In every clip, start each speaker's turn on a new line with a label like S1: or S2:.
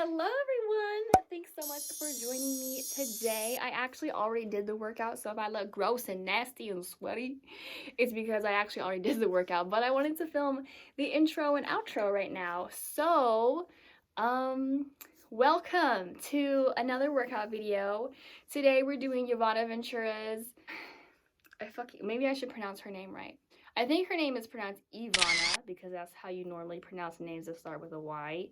S1: Hello everyone! Thanks so much for joining me today. I actually already did the workout, so if I look gross and nasty and sweaty, it's because I actually already did the workout, but I wanted to film the intro and outro right now. So, welcome to another workout video. Today we're doing Yovanna Ventura's, maybe I should pronounce her name right. I think her name is pronounced Yovanna because that's how you normally pronounce names that start with a Y.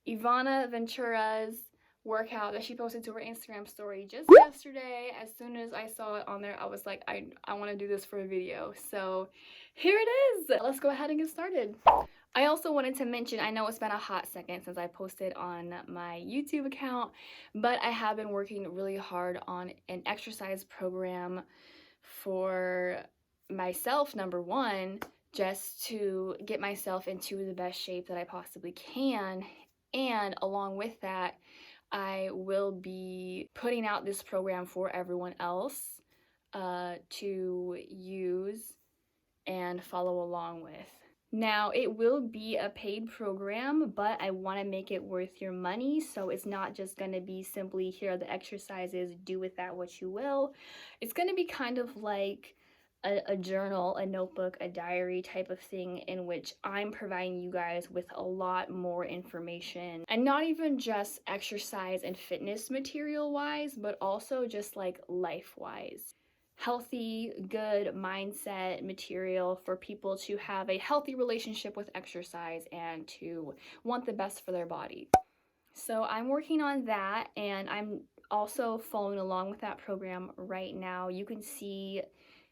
S1: Yovanna Ventura's workout that she posted to her Instagram story just yesterday. As soon as I saw it on there, I was like, I want to do this for a video. So here it is. Let's go ahead and get started. I also wanted to mention, I know it's been a hot second since I posted on my YouTube account, but I have been working really hard on an exercise program for myself, number one, just to get myself into the best shape that I possibly can. And along with that, I will be putting out this program for everyone else to use and follow along with. Now, it will be a paid program, but I want to make it worth your money, so it's not just going to be simply, here are the exercises, do with that what you will. It's going to be kind of like a journal, a notebook, a diary type of thing in which I'm providing you guys with a lot more information, and not even just exercise and fitness material wise, but also just like life wise. Healthy, good mindset material for people to have a healthy relationship with exercise and to want the best for their body. So I'm working on that, and I'm also following along with that program right now. You can see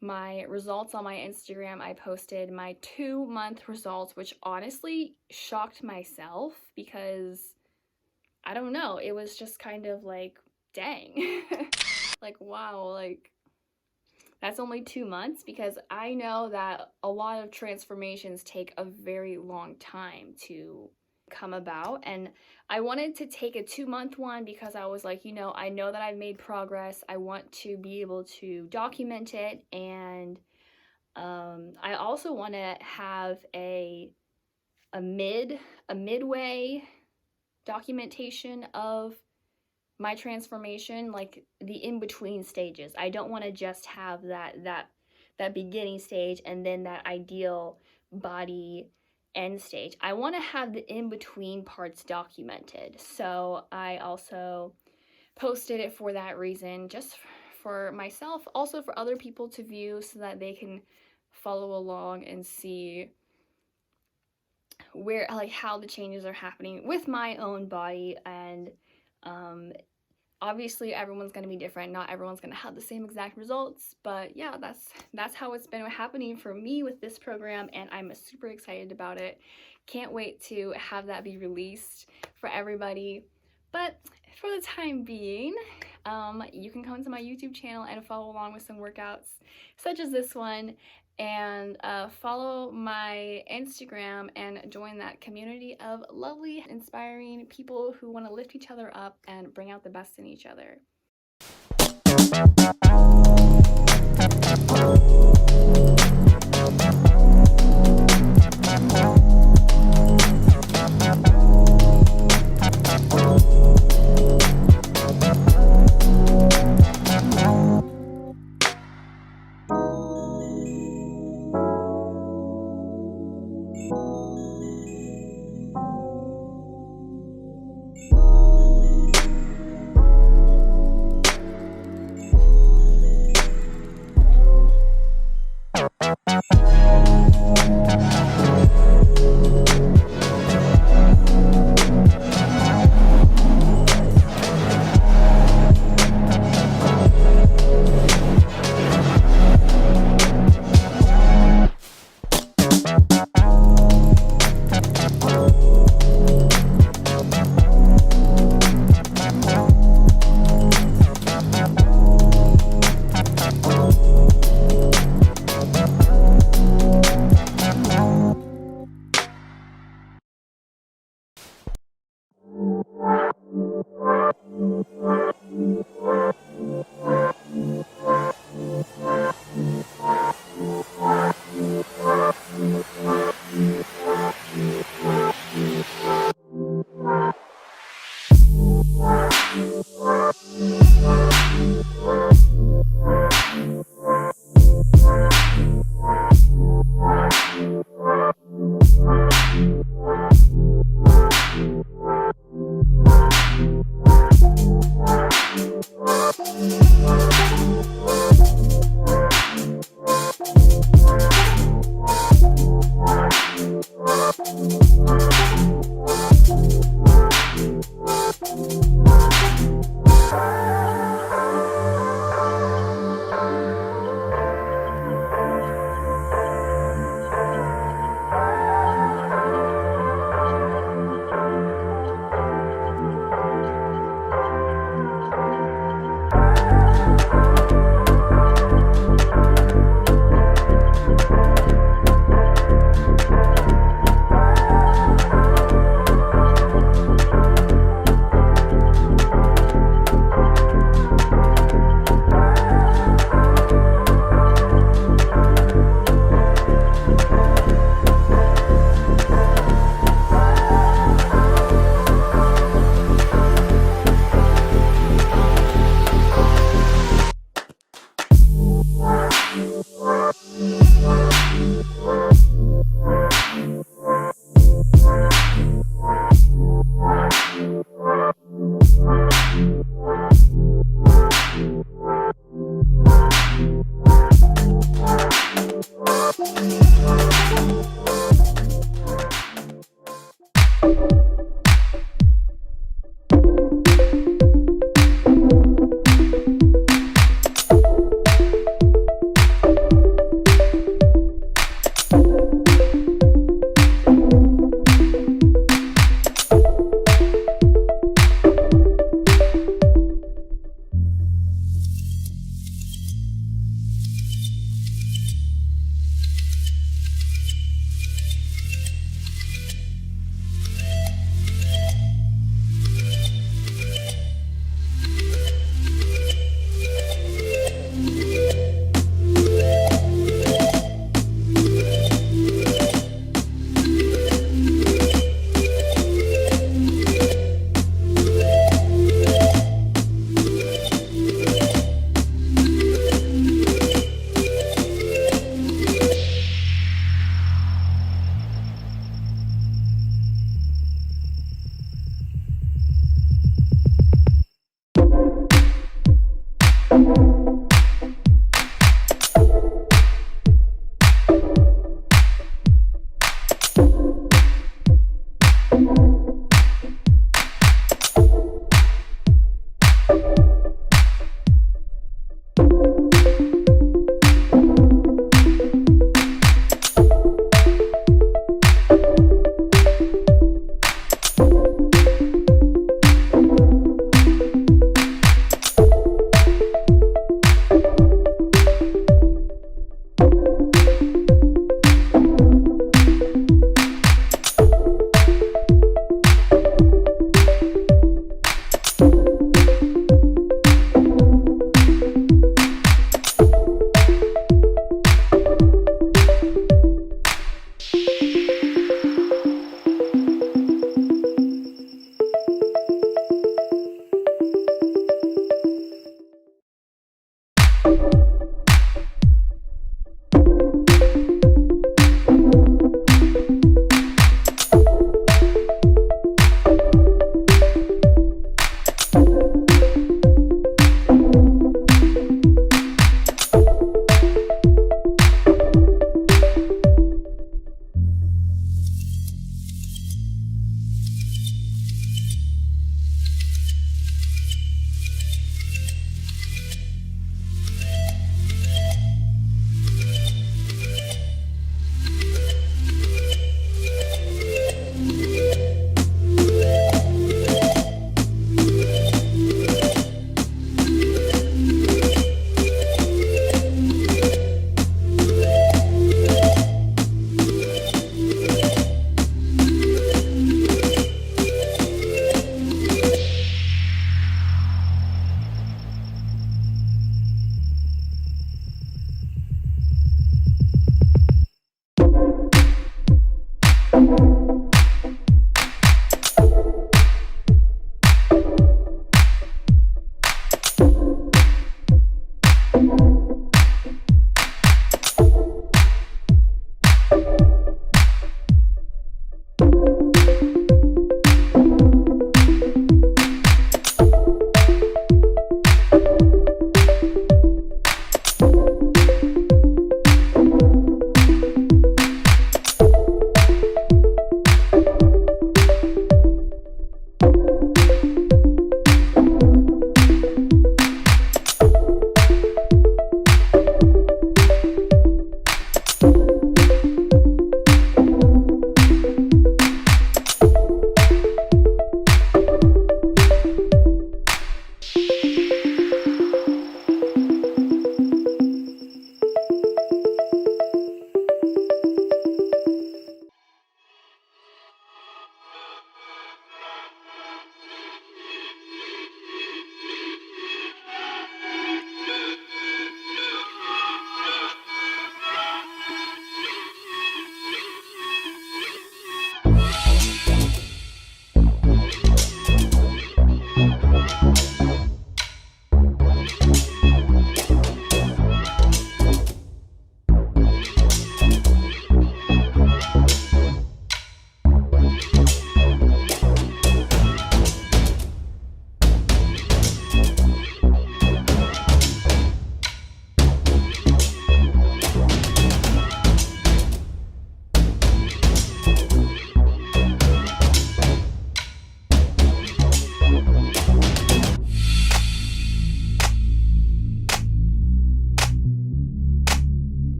S1: my results on my Instagram. I posted my 2-month results, which honestly shocked myself because, I don't know, it was just kind of like, dang. Like, wow, like, that's only 2 months, because I know that a lot of transformations take a very long time to come about, and I wanted to take a 2-month one because I was like, you know, I know that I've made progress. I want to be able to document it, and I also want to have a midway documentation of my transformation, like the in-between stages. I don't want to just have that beginning stage and then that ideal body end stage. I want to have the in-between parts documented. So I also posted it for that reason, just for myself, also for other people to view so that they can follow along and see where, like, how the changes are happening with my own body. And obviously everyone's going to be different. Not everyone's going to have the same exact results, but yeah, that's how it's been happening for me with this program, and I'm super excited about it. Can't wait to have that be released for everybody. But for the time being, you can come to my YouTube channel and follow along with some workouts such as this one, and follow my Instagram and join that community of lovely, inspiring people who want to lift each other up and bring out the best in each other.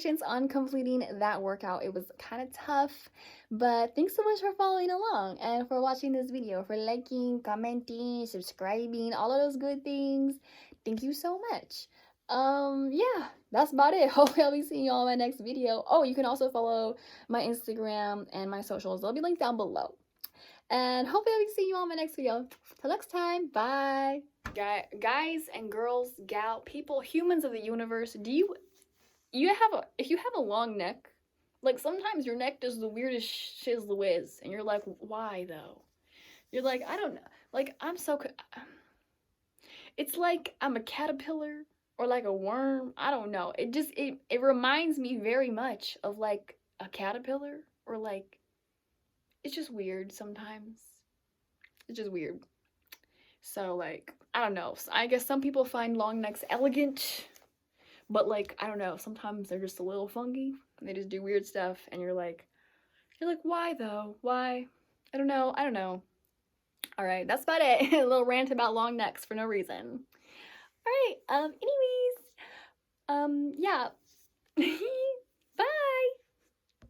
S1: congratulations on completing that workout. It was kind of tough, but thanks so much for following along and for watching this video, for liking, commenting, subscribing, all of those good things. Thank you so much. Yeah, that's about it. Hopefully I'll be seeing you all in my next video. Oh, you can also follow my Instagram and my socials. They'll be linked down below. And hopefully I'll be seeing you all in my next video. Till next time, bye. Guys and girls, people, humans of the universe, if you have a long neck, like sometimes your neck does the weirdest shizzle whiz, and you're like, why though? You're like, I don't know. Like, it's like I'm a caterpillar or like a worm. I don't know. It reminds me very much of like a caterpillar, or like, it's just weird sometimes. It's just weird. So like, I don't know. I guess some people find long necks elegant, but like, I don't know. Sometimes they're just a little funky and they just do weird stuff, and you're like, why though? Why? I don't know. All right, that's about it. A little rant about long necks for no reason. All right. Anyways, yeah.